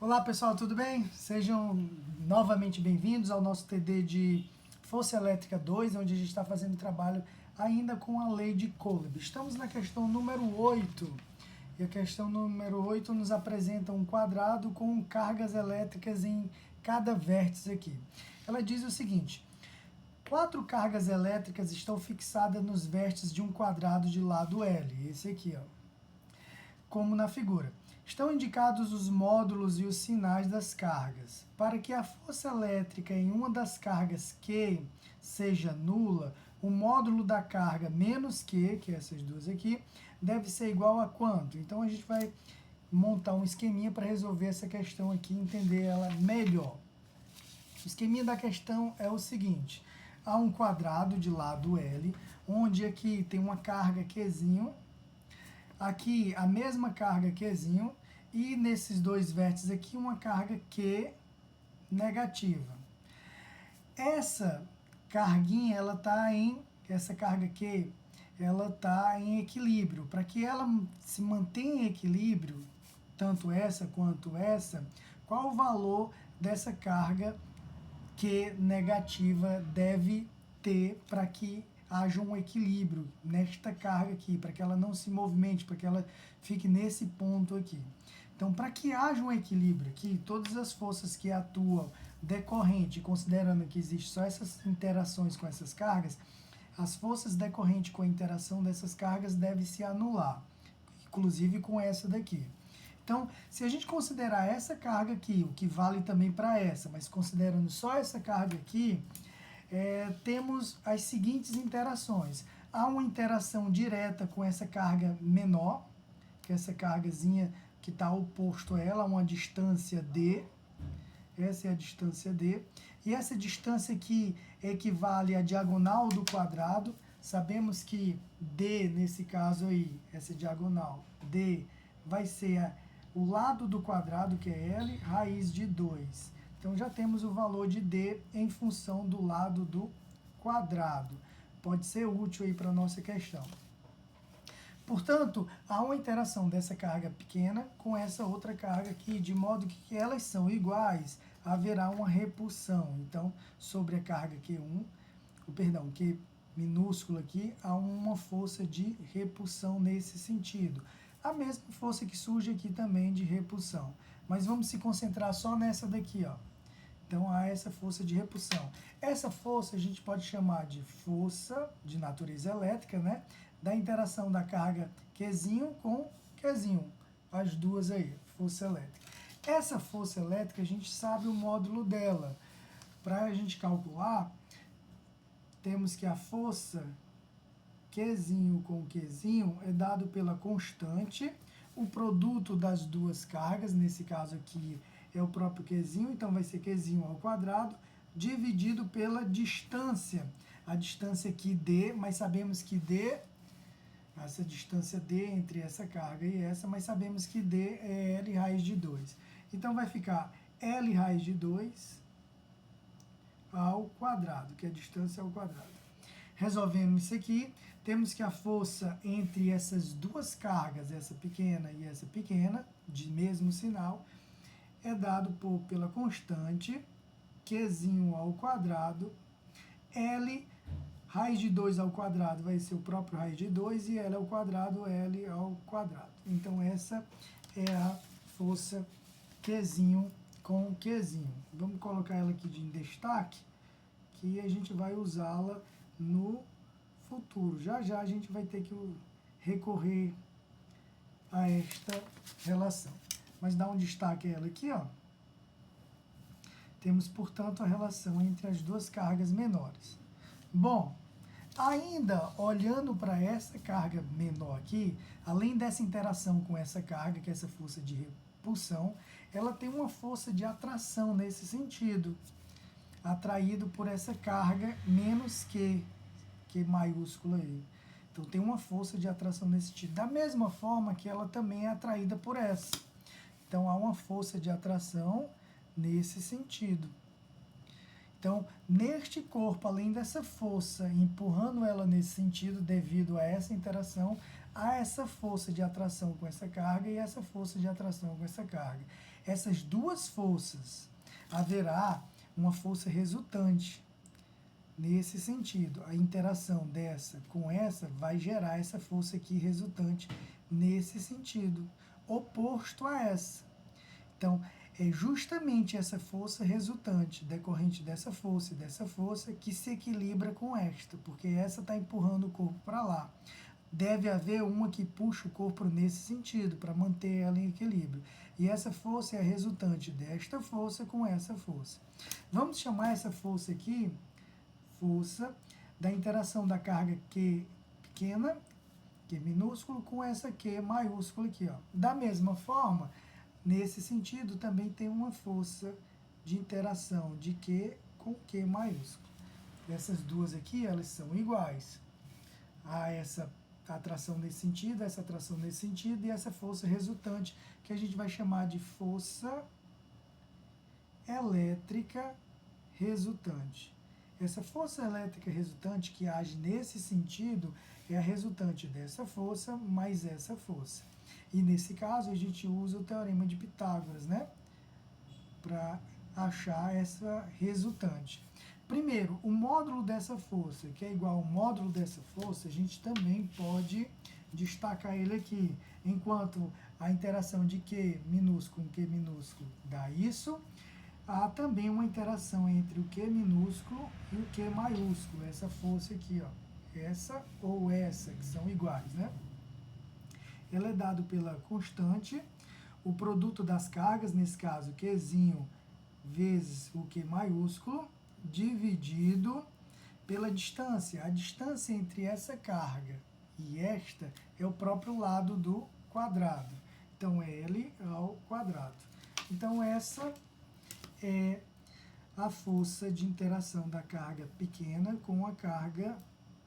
Olá pessoal, tudo bem? Sejam novamente bem-vindos ao nosso TD de Força Elétrica 2, onde a gente está fazendo trabalho ainda com a lei de Coulomb. Estamos na questão número 8, e a questão número 8 nos apresenta um quadrado com cargas elétricas em cada vértice aqui. Ela diz o seguinte: 4 cargas elétricas estão fixadas nos vértices de um quadrado de lado L, esse aqui, ó, como na figura. Estão indicados os módulos e os sinais das cargas. Para que a força elétrica em uma das cargas Q seja nula, o módulo da carga menos Q, que é essas duas aqui, deve ser igual a quanto? Então a gente vai montar um esqueminha para resolver essa questão aqui e entender ela melhor. O esqueminha da questão é o seguinte: há um quadrado de lado L, onde aqui tem uma carga Qzinho, aqui a mesma carga Qzinho, e nesses dois vértices aqui uma carga Q negativa. Essa carguinha, essa carga Q, ela está em equilíbrio. Para que ela se mantenha em equilíbrio, tanto essa quanto essa, qual o valor dessa carga Q negativa deve ter para que haja um equilíbrio nesta carga aqui, para que ela não se movimente, para que ela fique nesse ponto aqui. Então, para que haja um equilíbrio aqui, todas as forças que atuam decorrente, considerando que existe só essas interações com essas cargas, as forças decorrentes com a interação dessas cargas devem se anular, inclusive com essa daqui. Então, se a gente considerar essa carga aqui, o que vale também para essa, mas considerando só essa carga aqui, temos as seguintes interações. Há uma interação direta com essa carga menor, que é essa cargazinha que está oposto a ela, uma distância D. Essa é a distância D. E essa distância aqui equivale à diagonal do quadrado. Sabemos que D, nesse caso aí, essa diagonal, D vai ser o lado do quadrado, que é L, raiz de 2. Então já temos o valor de D em função do lado do quadrado. Pode ser útil aí para a nossa questão. Portanto, há uma interação dessa carga pequena com essa outra carga aqui, de modo que elas são iguais, haverá uma repulsão. Então, sobre a carga Q1, Q minúsculo aqui, há uma força de repulsão nesse sentido. A mesma força que surge aqui também de repulsão. Mas vamos se concentrar só nessa daqui, ó. Então, há essa força de repulsão. Essa força a gente pode chamar de força de natureza elétrica, né? Da interação da carga Qzinho com Qzinho. As duas aí, força elétrica. Essa força elétrica, a gente sabe o módulo dela. Para a gente calcular, temos que a força Qzinho com Qzinho é dado pela constante, o produto das duas cargas, nesse caso aqui é o próprio Qzinho, então vai ser Qzinho ao quadrado, dividido pela distância. A distância aqui D, mas sabemos que D, essa distância D entre essa carga e essa, mas sabemos que D é L raiz de 2. Então vai ficar L raiz de 2 ao quadrado, que é a distância ao quadrado. Resolvendo isso aqui, temos que a força entre essas duas cargas, essa pequena e essa pequena, de mesmo sinal, é dado pela constante Qzinho ao quadrado, L raiz de 2 ao quadrado vai ser o próprio raiz de 2 e L ao quadrado, L ao quadrado. Então essa é a força Qzinho com Qzinho. Vamos colocar ela aqui em destaque, que a gente vai usá-la no futuro. Já já a gente vai ter que recorrer a esta relação. Mas dá um destaque a ela aqui, ó. Temos, portanto, a relação entre as duas cargas menores. Bom, ainda olhando para essa carga menor aqui, além dessa interação com essa carga, que é essa força de repulsão, ela tem uma força de atração nesse sentido, atraído por essa carga menos Q maiúscula aí. Então tem uma força de atração nesse sentido. Da mesma forma que ela também é atraída por essa. Então há uma força de atração nesse sentido. Então, neste corpo, além dessa força empurrando ela nesse sentido, devido a essa interação, há essa força de atração com essa carga e essa força de atração com essa carga. Essas duas forças, haverá uma força resultante. Nesse sentido, a interação dessa com essa vai gerar essa força aqui resultante nesse sentido, oposto a essa. Então, é justamente essa força resultante, decorrente dessa força e dessa força, que se equilibra com esta, porque essa está empurrando o corpo para lá. Deve haver uma que puxa o corpo nesse sentido, para manter ela em equilíbrio. E essa força é a resultante desta força com essa força. Vamos chamar essa força aqui, força da interação da carga Q pequena, Q minúsculo, com essa Q maiúscula aqui. Ó. Da mesma forma, nesse sentido, também tem uma força de interação de Q com Q maiúsculo. Essas duas aqui, elas são iguais. Há essa atração nesse sentido, essa atração nesse sentido, e essa força resultante, que a gente vai chamar de força elétrica resultante. Essa força elétrica resultante que age nesse sentido é a resultante dessa força mais essa força. E nesse caso a gente usa o teorema de Pitágoras, né? Para achar essa resultante. Primeiro, o módulo dessa força, que é igual ao módulo dessa força, a gente também pode destacar ele aqui. Enquanto a interação de Q minúsculo com Q minúsculo dá isso, há também uma interação entre o Q minúsculo e o Q maiúsculo, essa força aqui, ó, essa ou essa, que são iguais, né? Ela é dada pela constante, o produto das cargas, nesse caso, Qzinho vezes o Q maiúsculo, dividido pela distância. A distância entre essa carga e esta é o próprio lado do quadrado. Então, L ao quadrado. Então, essa é a força de interação da carga pequena com a carga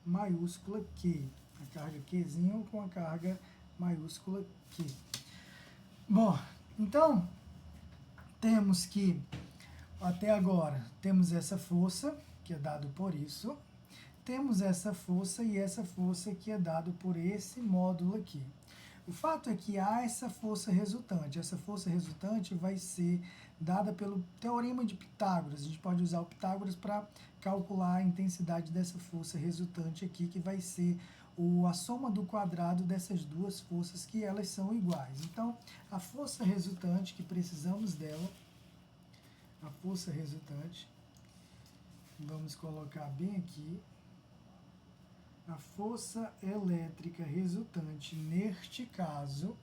maiúscula Q. A carga Qzinho com a carga maiúscula Q. Bom, então, temos que, até agora, temos essa força, que é dado por isso. Temos essa força e essa força que é dado por esse módulo aqui. O fato é que há essa força resultante. Essa força resultante vai ser dada pelo teorema de Pitágoras. A gente pode usar o Pitágoras para calcular a intensidade dessa força resultante aqui, que vai ser a soma do quadrado dessas duas forças, que elas são iguais. Então, a força resultante, que precisamos dela, a força resultante, vamos colocar bem aqui, a força elétrica resultante, neste caso,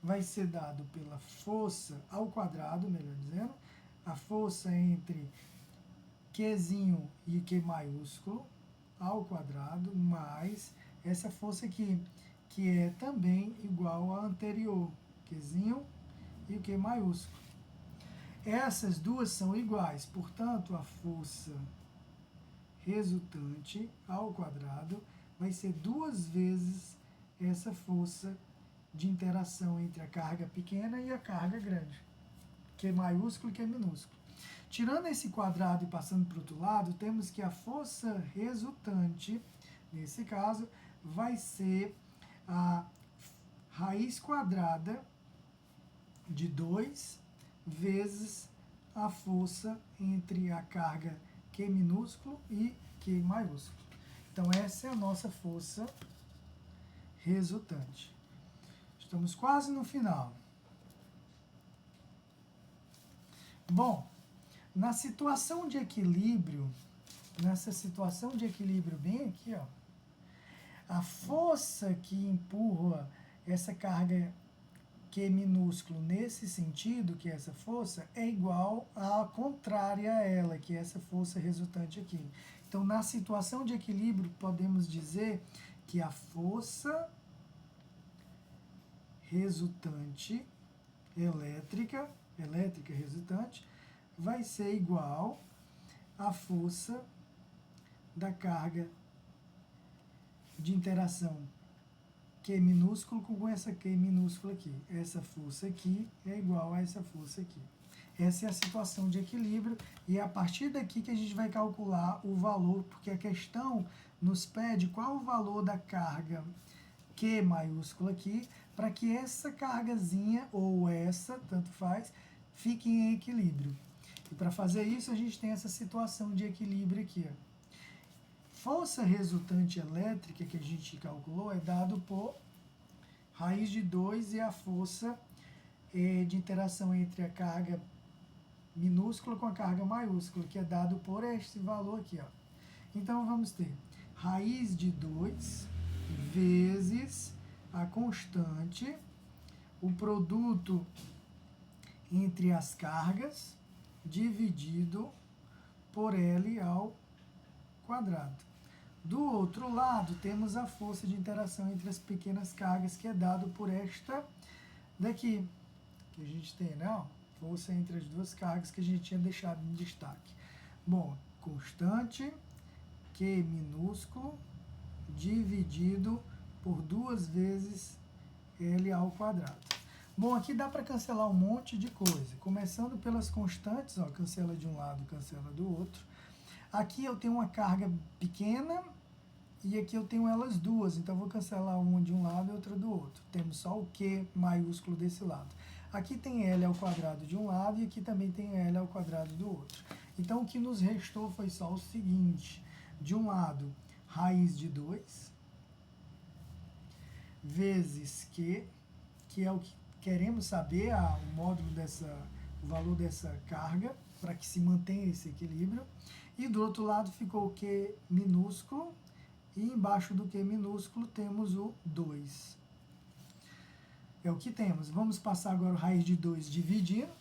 vai ser dado pela força ao quadrado, melhor dizendo, a força entre Qzinho e Q maiúsculo ao quadrado, mais essa força aqui, que é também igual à anterior, Qzinho e o Q maiúsculo. Essas duas são iguais, portanto, a força resultante ao quadrado vai ser 2 vezes essa força de interação entre a carga pequena e a carga grande, Q maiúsculo e Q minúsculo. Tirando esse quadrado e passando para o outro lado, temos que a força resultante, nesse caso, vai ser a raiz quadrada de 2 vezes a força entre a carga Q minúsculo e Q maiúsculo. Então, essa é a nossa força resultante. Estamos quase no final. Bom, na situação de equilíbrio, nessa situação de equilíbrio bem aqui, ó, a força que empurra essa carga Q minúsculo nesse sentido, que é essa força, é igual à contrária a ela, que é essa força resultante aqui. Então, na situação de equilíbrio, podemos dizer que a força resultante elétrica resultante, vai ser igual à força da carga de interação Q minúsculo com essa Q minúscula aqui. Essa força aqui é igual a essa força aqui. Essa é a situação de equilíbrio e é a partir daqui que a gente vai calcular o valor, porque a questão nos pede qual o valor da carga Q maiúsculo aqui, para que essa cargazinha, ou essa, tanto faz, fique em equilíbrio. E para fazer isso, a gente tem essa situação de equilíbrio aqui. Ó. Força resultante elétrica que a gente calculou é dado por raiz de 2 e a força de interação entre a carga minúscula com a carga maiúscula, que é dado por este valor aqui. Ó. Então, vamos ter raiz de 2 vezes a constante, o produto entre as cargas, dividido por L ao quadrado. Do outro lado, temos a força de interação entre as pequenas cargas, que é dado por esta daqui, que a gente tem, né? Ó, força entre as duas cargas que a gente tinha deixado em destaque. Bom, constante Q minúsculo dividido por 2 vezes L ao quadrado. Bom, aqui dá para cancelar um monte de coisa. Começando pelas constantes, ó, cancela de um lado, cancela do outro. Aqui eu tenho uma carga pequena e aqui eu tenho elas duas, então eu vou cancelar uma de um lado e outra do outro. Temos só o Q maiúsculo desse lado. Aqui tem L ao quadrado de um lado e aqui também tem L ao quadrado do outro. Então o que nos restou foi só o seguinte: de um lado, raiz de 2 vezes Q, que é o que queremos saber, o módulo o valor dessa carga, para que se mantenha esse equilíbrio. E do outro lado ficou o Q minúsculo, e embaixo do Q minúsculo temos o 2. É o que temos. Vamos passar agora o raiz de 2 dividindo,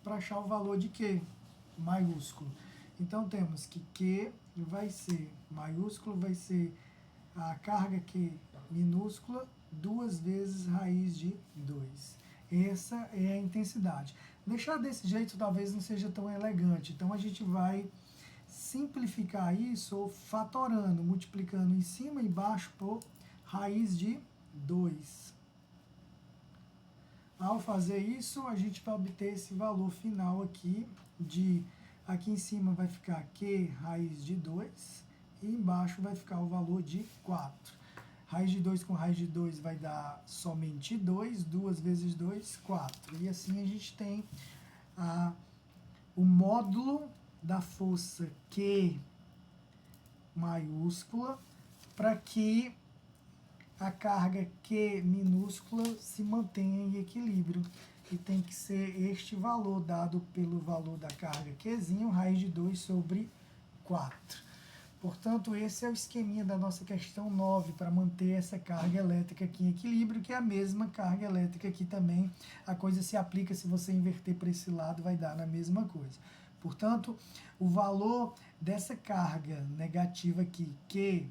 para achar o valor de Q maiúsculo. Então temos que Q vai ser maiúsculo, vai ser a carga Q minúscula, 2 vezes raiz de 2. Essa é a intensidade. Deixar desse jeito talvez não seja tão elegante, então a gente vai simplificar isso ou fatorando, multiplicando em cima e embaixo por raiz de 2. Ao fazer isso, a gente vai obter esse valor final aqui, aqui em cima vai ficar Q raiz de 2 e embaixo vai ficar o valor de 4. Raiz de 2 com raiz de 2 vai dar somente 2, 2 vezes 2, 4. E assim a gente tem o módulo da força Q maiúscula para que a carga Q minúscula se mantenha em equilíbrio. E tem que ser este valor dado pelo valor da carga Qzinho, raiz de 2 sobre 4. Portanto, esse é o esqueminha da nossa questão 9, para manter essa carga elétrica aqui em equilíbrio, que é a mesma carga elétrica aqui também. A coisa se aplica, se você inverter para esse lado, vai dar na mesma coisa. Portanto, o valor dessa carga negativa aqui, Q,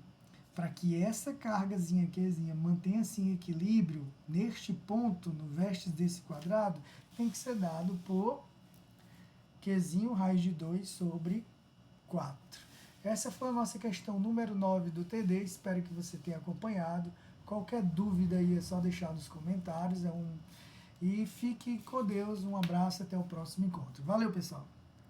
para que essa cargazinha Qzinha mantenha-se em equilíbrio, neste ponto, no vértice desse quadrado, tem que ser dado por Qzinho raiz de 2 sobre 4. Essa foi a nossa questão número 9 do TD, espero que você tenha acompanhado. Qualquer dúvida aí é só deixar nos comentários. E fique com Deus, um abraço, até o próximo encontro. Valeu, pessoal!